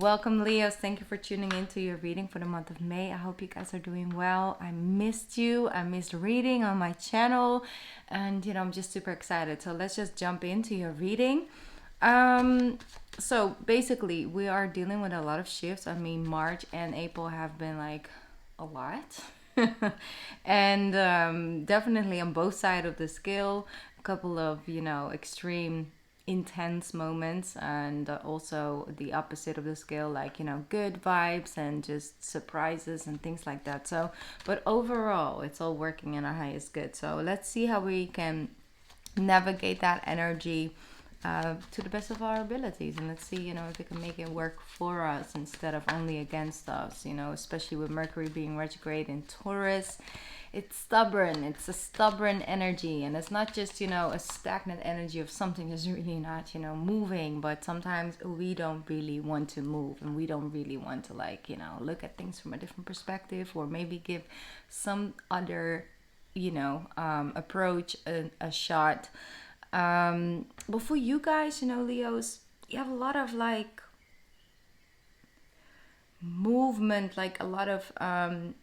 Welcome, Leos. Thank you for tuning in to your reading for the month of May. I hope you guys are doing well. I missed you. I missed reading on my channel. And, I'm just super excited. So let's just jump into your reading. So basically, we are dealing with a lot of shifts. I mean, March and April have been like a lot. And definitely on both sides of the scale, a couple of, extreme intense moments, and also the opposite of the scale, like good vibes and just surprises and things like that. So but overall it's all working in our highest good. So let's see how we can navigate that energy to the best of our abilities, and let's see if we can make it work for us instead of only against us, especially with Mercury being retrograde in Taurus. It's stubborn. It's a stubborn energy, and it's not just a stagnant energy of something that's really not moving, but sometimes we don't really want to move, and we don't really want to look at things from a different perspective, or maybe give some other approach a shot. But for you guys, Leos, you have a lot of movement, like a lot of a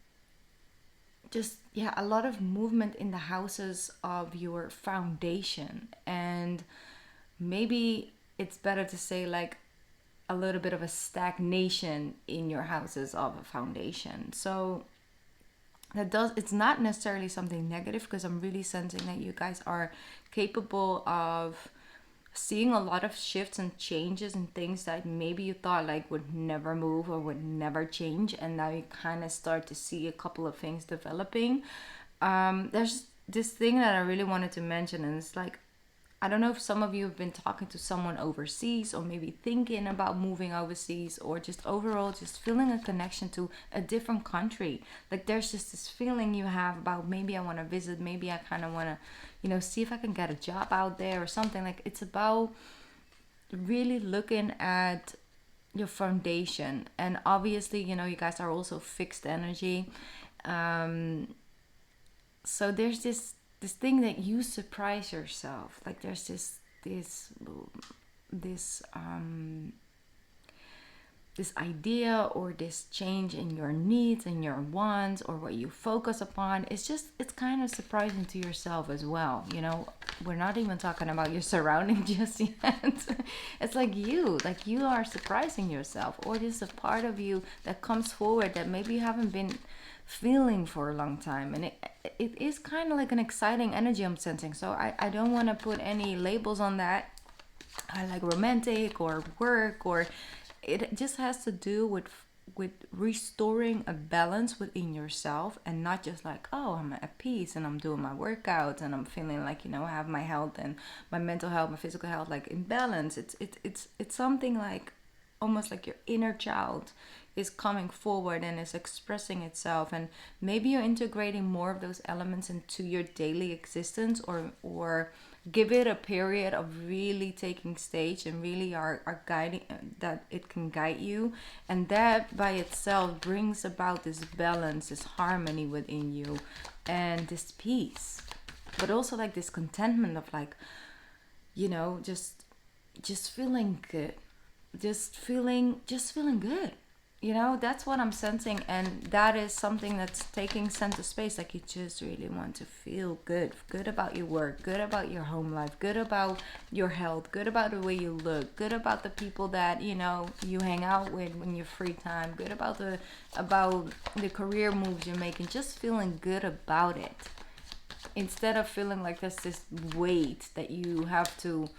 lot of movement in the houses of your foundation. And maybe it's better to say like a little bit of a stagnation in your houses of a foundation. So it's not necessarily something negative, because I'm really sensing that you guys are capable of seeing a lot of shifts and changes and things that maybe you thought like would never move or would never change, and now you kind of start to see a couple of things developing. There's this thing that I really wanted to mention, and it's like, I don't know if some of you have been talking to someone overseas, or maybe thinking about moving overseas, or just overall just feeling a connection to a different country. Like there's just this feeling you have about, maybe I want to visit, maybe I kind of want to, see if I can get a job out there or something. Like it's about really looking at your foundation. And obviously, you guys are also fixed energy. So there's this thing that you surprise yourself. Like there's this this idea, or this change in your needs and your wants, or what you focus upon. It's kind of surprising to yourself as well. We're not even talking about your surrounding just yet. It's like you are surprising yourself, or there's a part of you that comes forward that maybe you haven't been feeling for a long time. And it is kind of like an exciting energy I'm sensing. So I don't want to put any labels on that. I like romantic or work, or it just has to do with restoring a balance within yourself, and not just like, oh, I'm at peace and I'm doing my workouts and I'm feeling like I have my health and my mental health, my physical health like in balance. It's something like almost like your inner child is coming forward and is expressing itself, and maybe you're integrating more of those elements into your daily existence, or give it a period of really taking stage and really are guiding, that it can guide you, and that by itself brings about this balance, this harmony within you, and this peace, but also like this contentment of like just feeling good, just feeling good. That's what I'm sensing, and that is something that's taking center space. Like you just really want to feel good about your work, good about your home life, good about your health, good about the way you look, good about the people that you hang out with when you're free time, good about the career moves you're making, just feeling good about it, instead of feeling like there's this weight that you have to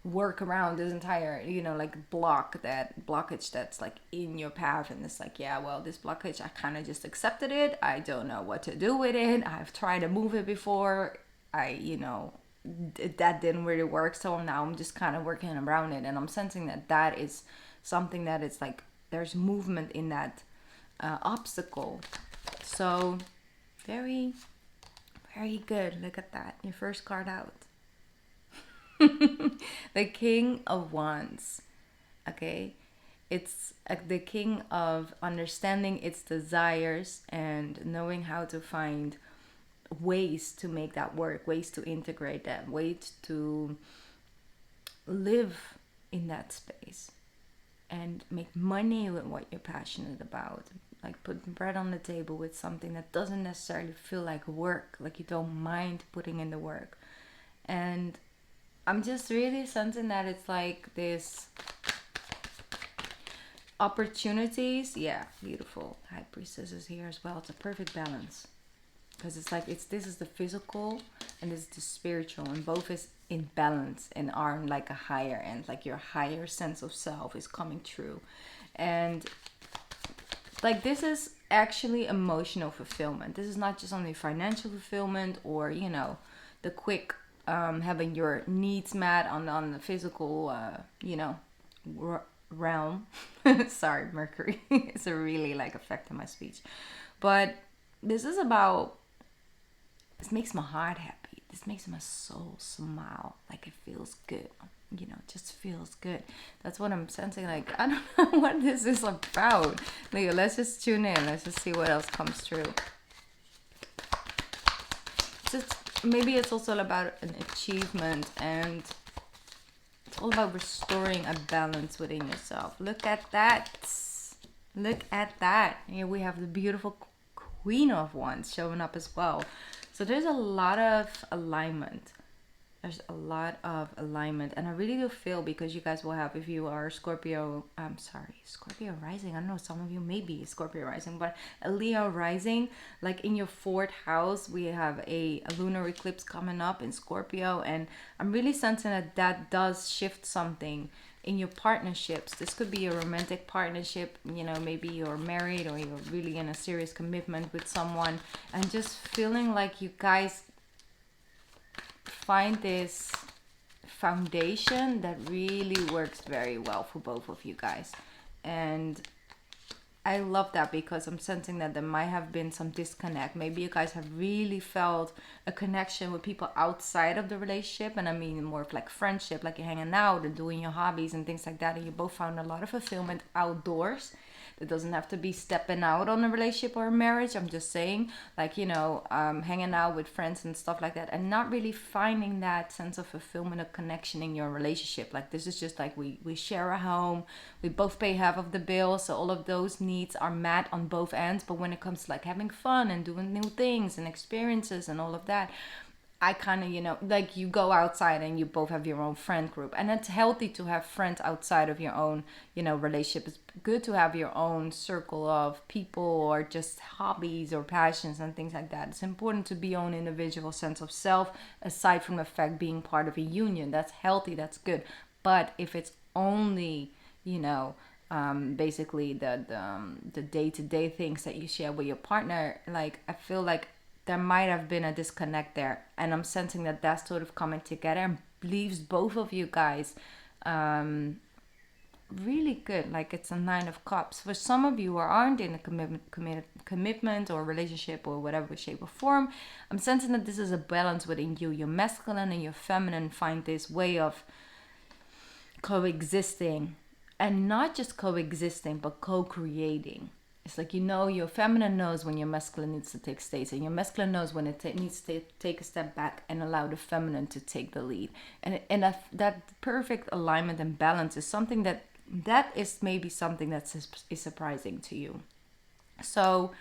work around, this entire like blockage that's like in your path, and it's like, yeah, well, this blockage, I kind of just accepted it, I don't know what to do with it, I've tried to move it before, that didn't really work, so now I'm just kind of working around it, and I'm sensing that is something that it's like there's movement in that obstacle. So very, very good. Look at that, your first card out. The King of Wands. Okay, it's the king of understanding its desires and knowing how to find ways to make that work, ways to integrate that, ways to live in that space. and make money with what you're passionate about. Like put bread on the table with something that doesn't necessarily feel like work, like you don't mind putting in the work. And I'm just really sensing that it's like this opportunities. Yeah, beautiful. High Priestess is here as well. It's a perfect balance. Because it's like this is the physical and this is the spiritual, and both is in balance and are on like a higher end, like your higher sense of self is coming true. And like this is actually emotional fulfillment. This is not just only financial fulfillment or, you know, the quick having your needs met on the physical you know, realm. Sorry, Mercury is really like affecting my speech. But this is about, this makes my heart happy. This makes my soul smile. Like it feels good. You know, it just feels good. That's what I'm sensing. Like, I don't know what this is about. Like, let's just tune in. Let's just see what else comes through. Just, maybe it's also about an achievement, and it's all about restoring a balance within yourself. Look at that. Look at that. Here we have the beautiful Queen of Wands showing up as well. So there's a lot of alignment. There's a lot of alignment. And I really do feel, because you guys will have, if you are Scorpio, Scorpio rising. I don't know, some of you may be Scorpio rising, but a Leo rising, like in your 4th house, we have a lunar eclipse coming up in Scorpio. And I'm really sensing that that does shift something in your partnerships. This could be a romantic partnership, you know, maybe you're married or you're really in a serious commitment with someone, and just feeling like you guys find this foundation that really works very well for both of you guys. And I love that, because I'm sensing that there might have been some disconnect. Maybe you guys have really felt a connection with people outside of the relationship. And I mean more of like friendship, like you're hanging out and doing your hobbies and things like that. And you both found a lot of fulfillment outdoors. It doesn't have to be stepping out on a relationship or a marriage. I'm just saying, like, you know, hanging out with friends and stuff like that, and not really finding that sense of fulfillment or connection in your relationship. Like, this is just like we share a home, we both pay half of the bill, so all of those needs are met on both ends. But when it comes to like having fun and doing new things and experiences and all of that, I kind of, you know, like you go outside and you both have your own friend group. And it's healthy to have friends outside of your own, you know, relationship. It's good to have your own circle of people or just hobbies or passions and things like that. It's important to be your own individual sense of self, aside from the fact being part of a union. That's healthy, that's good. But if it's only, you know, basically the day-to-day things that you share with your partner, like I feel like there might have been a disconnect there, and I'm sensing that that's sort of coming together and leaves both of you guys really good. Like it's a 9 of Cups. For some of you who aren't in a commitment or relationship or whatever shape or form, I'm sensing that this is a balance within you. Your masculine and your feminine find this way of coexisting, and not just coexisting, but co-creating. It's like, you know, your feminine knows when your masculine needs to take space, and your masculine knows when it needs to take a step back and allow the feminine to take the lead. And that perfect alignment and balance is something that is maybe something that is surprising to you. So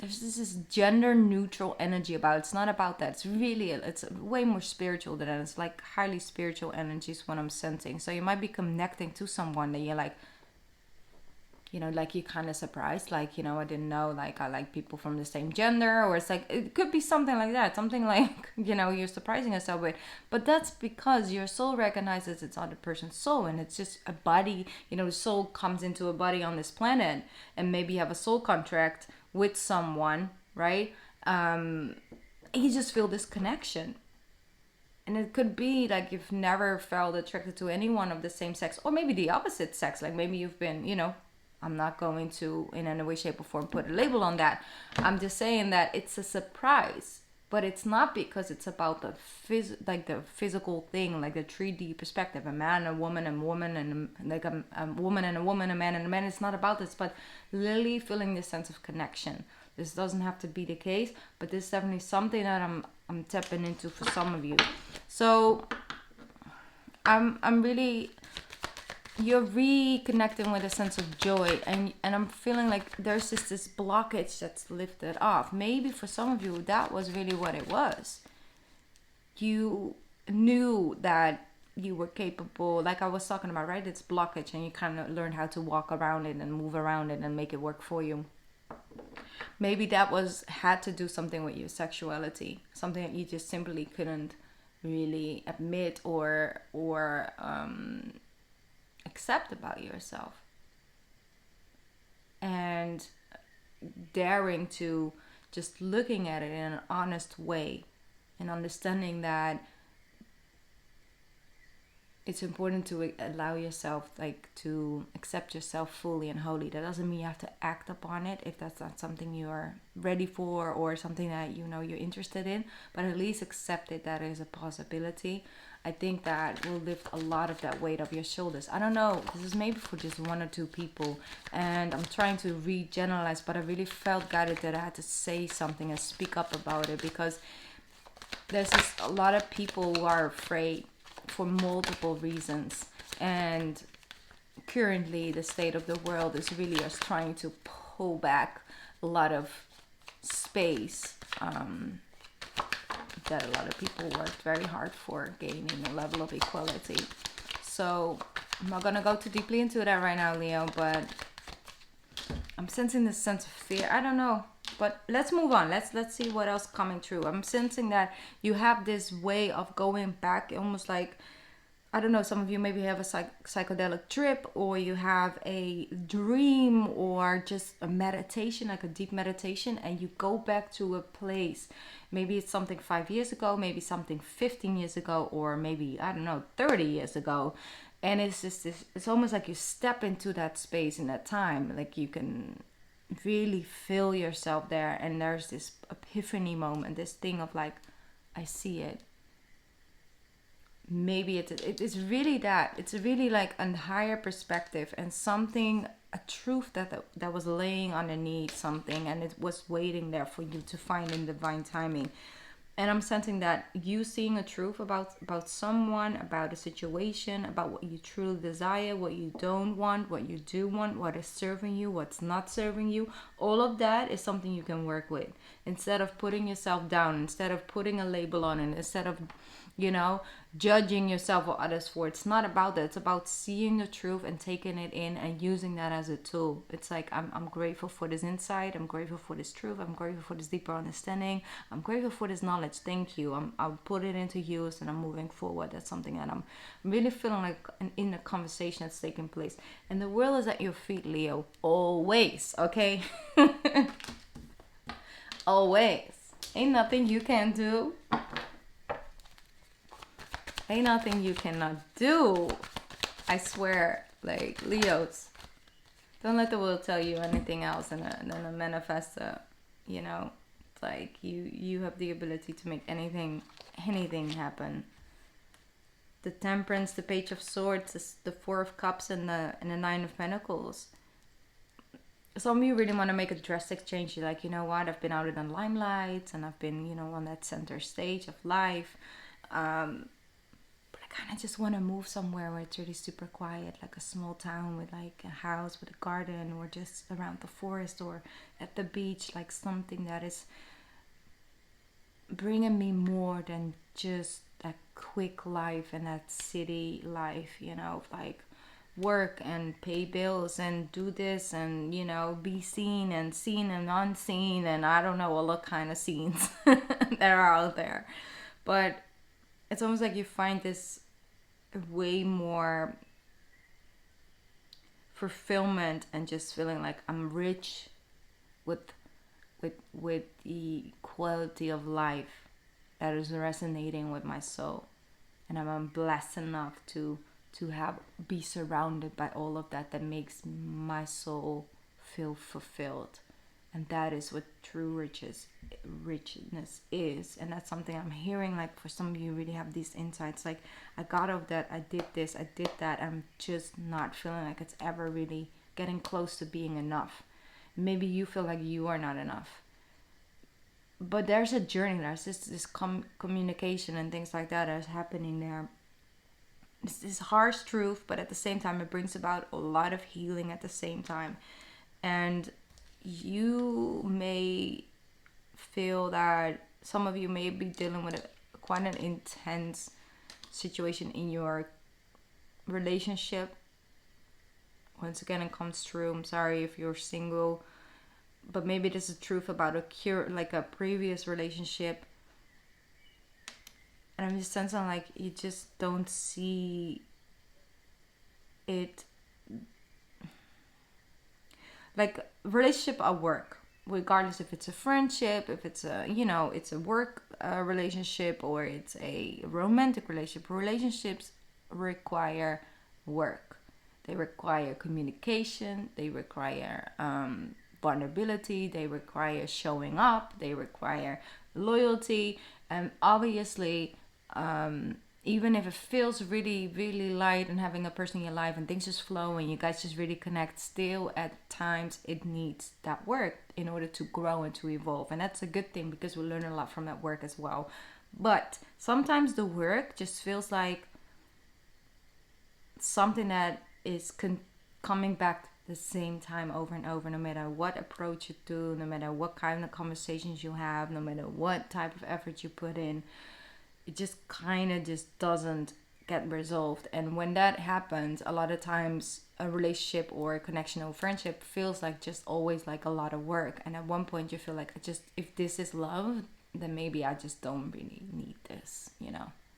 there's this gender neutral energy about it. It's not about that. It's really, it's way more spiritual than that. It's like highly spiritual energies what I'm sensing. So you might be connecting to someone that you're like, you know, like you're kind of surprised, like, you know, I didn't know, like I like people from the same gender, or it's like, it could be something like that, something like, you know, you're surprising yourself with. But that's because your soul recognizes it's other person's soul, and it's just a body, you know, the soul comes into a body on this planet, and maybe you have a soul contract with someone, right? You just feel this connection. And it could be like you've never felt attracted to anyone of the same sex, or maybe the opposite sex. Like maybe you've been, you know, I'm not going to in any way, shape, or form put a label on that. I'm just saying that it's a surprise, but it's not because it's about the the physical thing, like the 3D perspective, a man, a woman, and like a woman and a woman, a man and a man. It's not about this, but literally feeling this sense of connection. This doesn't have to be the case, but this is definitely something that I'm tapping into for some of you. So I'm really, you're reconnecting with a sense of joy, and I'm feeling like there's just this blockage that's lifted off. Maybe for some of you that was really what it was. You knew that you were capable, like I was talking about, right? It's blockage, and you kind of learned how to walk around it and move around it and make it work for you. Maybe that was had to do something with your sexuality, something that you just simply couldn't really admit or accept about yourself, and daring to just looking at it in an honest way and understanding that it's important to allow yourself, like, to accept yourself fully and wholly. That doesn't mean you have to act upon it if that's not something you're ready for or something that you know you're interested in, but at least accept it, that is a possibility. I think that will lift a lot of that weight off your shoulders. I don't know, this is maybe for just one or two people, and I'm trying to re-generalize, but I really felt guided that I had to say something and speak up about it, because there's just a lot of people who are afraid for multiple reasons, and currently the state of the world is really us trying to pull back a lot of space that a lot of people worked very hard for gaining a level of equality. So I'm not gonna go too deeply into that right now, Leo, but I'm sensing this sense of fear. I don't know, but let's move on. Let's see what else coming true. I'm sensing that you have this way of going back, almost like, I don't know, some of you maybe have a psychedelic trip, or you have a dream, or just a meditation, like a deep meditation, and you go back to a place. Maybe it's something 5 years ago, maybe something 15 years ago, or maybe, I don't know, 30 years ago. And it's just this, it's almost like you step into that space in that time, like you can really feel yourself there, and there's this epiphany moment, this thing of like, I see it. Maybe it's really that, it's really like a higher perspective and something, a truth that was laying underneath something, and it was waiting there for you to find in divine timing. And I'm sensing that you seeing a truth about someone, about a situation, about what you truly desire, what you don't want, what you do want, what is serving you, what's not serving you. All of that is something you can work with, instead of putting yourself down, instead of putting a label on it, instead of, you know, judging yourself or others for it. It's not about that. It's about seeing the truth and taking it in and using that as a tool. It's like, I'm grateful for this insight. I'm grateful for this truth. I'm grateful for this deeper understanding. I'm grateful for this knowledge. Thank you. I'll put it into use, and I'm moving forward. That's something that I'm really feeling like in the conversation that's taking place. And the world is at your feet, Leo. Always. Okay? Always. Ain't nothing you can do. Ain't nothing you cannot do. I swear, like, Leos, don't let the world tell you anything else, and then a manifestor, you know, it's like you have the ability to make anything happen. The Temperance, the Page of Swords, the Four of Cups, and the Nine of Pentacles. Some of you really want to make a drastic change. You're like, you know what, I've been out in the limelight, and I've been, you know, on that center stage of life. I kind of just want to move somewhere where it's really super quiet, like a small town with like a house with a garden, or just around the forest or at the beach, like something that is bringing me more than just that quick life and that city life, you know, like work and pay bills and do this and, you know, be seen and unseen, and I don't know, all the kind of scenes that are out there. But it's almost like you find this way more fulfillment and just feeling like I'm rich with the quality of life that is resonating with my soul, and I'm blessed enough to be surrounded by all of that makes my soul feel fulfilled. And that is what true richness is. And that's something I'm hearing, like, for some of you really have these insights, like, I got out of that, I did this, I did that, I'm just not feeling like it's ever really getting close to being enough. Maybe you feel like you are not enough, but there's a journey, there's this communication and things like that is happening there. this harsh truth, but at the same time it brings about a lot of healing at the same time. And you may feel that some of you may be dealing with quite an intense situation in your relationship. Once again, it comes true. I'm sorry if you're single, but maybe this is truth about a previous relationship. And I'm just sensing like you just don't see it, like relationship at work, regardless if it's a friendship, if it's a, it's a work relationship, or it's a romantic relationship. Relationships require work. They require communication. They require vulnerability. They require showing up. They require loyalty. And obviously, even if it feels really, really light and having a person in your life and things just flow and you guys just really connect, still at times it needs that work in order to grow and to evolve. And that's a good thing because we learn a lot from that work as well. But sometimes the work just feels like something that is coming back the same time over and over, no matter what approach you do, no matter what kind of conversations you have, no matter what type of effort you put in. It just kind of just doesn't get resolved. And when that happens, a lot of times a relationship or a connection or friendship feels like just always like a lot of work. And at one point you feel like, if this is love, then maybe I just don't really need this,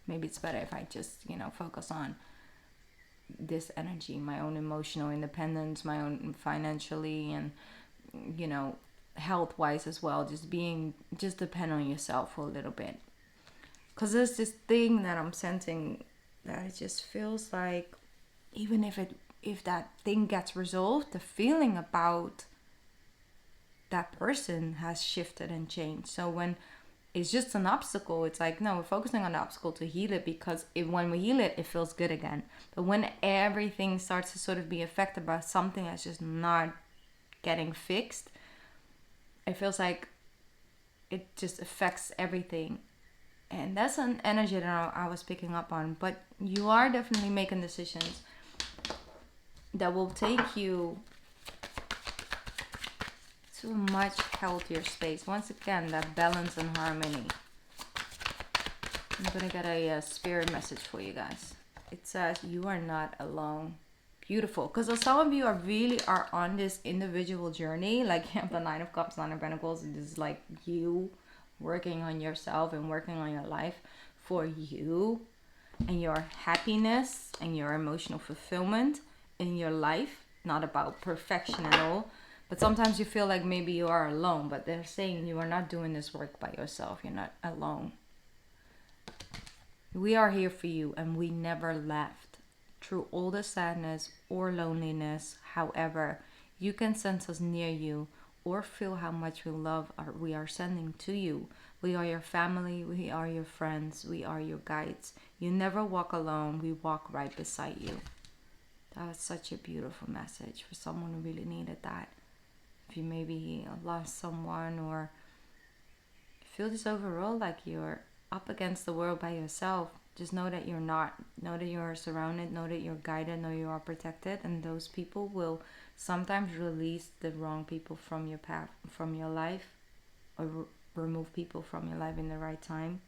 maybe it's better if I just, focus on this energy, my own emotional independence, my own financially, and, health wise as well. Just depend on yourself for a little bit. Because there's this thing that I'm sensing that it just feels like, even if that thing gets resolved, the feeling about that person has shifted and changed. So when it's just an obstacle, it's like, no, we're focusing on the obstacle to heal it, because when we heal it, it feels good again. But when everything starts to sort of be affected by something that's just not getting fixed, it feels like it just affects everything. And that's an energy that I was picking up on. But you are definitely making decisions that will take you to a much healthier space. Once again, that balance and harmony. I'm going to get a spirit message for you guys. It says, you are not alone. Beautiful. Because some of you are on this individual journey. Like you have the Nine of Cups, Nine of Pentacles. It is like you working on yourself and working on your life for you and your happiness and your emotional fulfillment in your life. Not about perfection at all. But sometimes you feel like maybe you are alone, but they're saying you are not doing this work by yourself. You're not alone. We are here for you, and we never left. Through all the sadness or loneliness, however, you can sense us near you, or feel how much we are sending to you. We are your family, we are your friends, we are your guides. You never walk alone, we walk right beside you. That was such a beautiful message for someone who really needed that. If you maybe lost someone, or feel just overall like you're up against the world by yourself, just know that you're not. Know that you're surrounded, know that you're guided, know you are protected, and those people will sometimes release the wrong people from your path, from your life, or remove people from your life in the right time,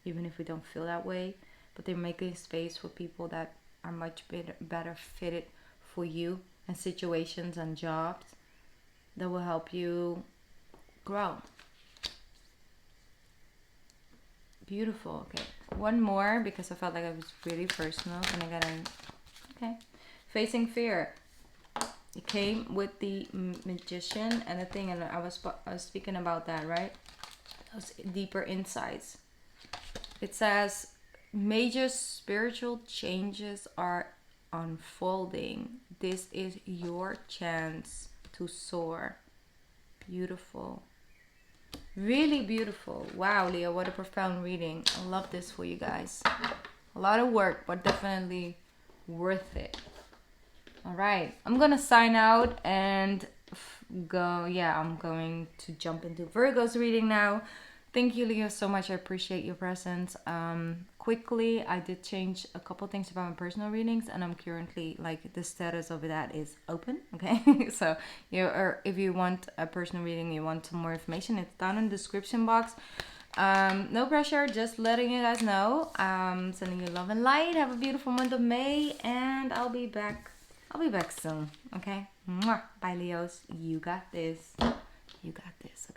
even if we don't feel that way. But they're making space for people that are much better fitted for you, and situations and jobs that will help you grow. Beautiful. Okay, one more, because I felt like it was really personal, and I gotta. Okay, facing fear. It came with the Magician and the thing, and I was speaking about that, right? Those deeper insights. It says major spiritual changes are unfolding. This is your chance to soar. Beautiful. Really beautiful. Wow, Leo, what a profound reading. I love this for you guys. A lot of work, but definitely worth it. All right, I'm gonna sign out and go. Yeah, I'm going to jump into Virgo's reading now. Thank you, Leo, so much. I appreciate your presence. quickly, I did change a couple things about my personal readings, and I'm currently like the status of that is open. Okay, so if you want a personal reading, you want some more information, it's down in the description box. No pressure, just letting you guys know. Sending you love and light. Have a beautiful month of May, and I'll be back soon. Okay, Mwah. Bye, Leos. You got this. You got this. Okay.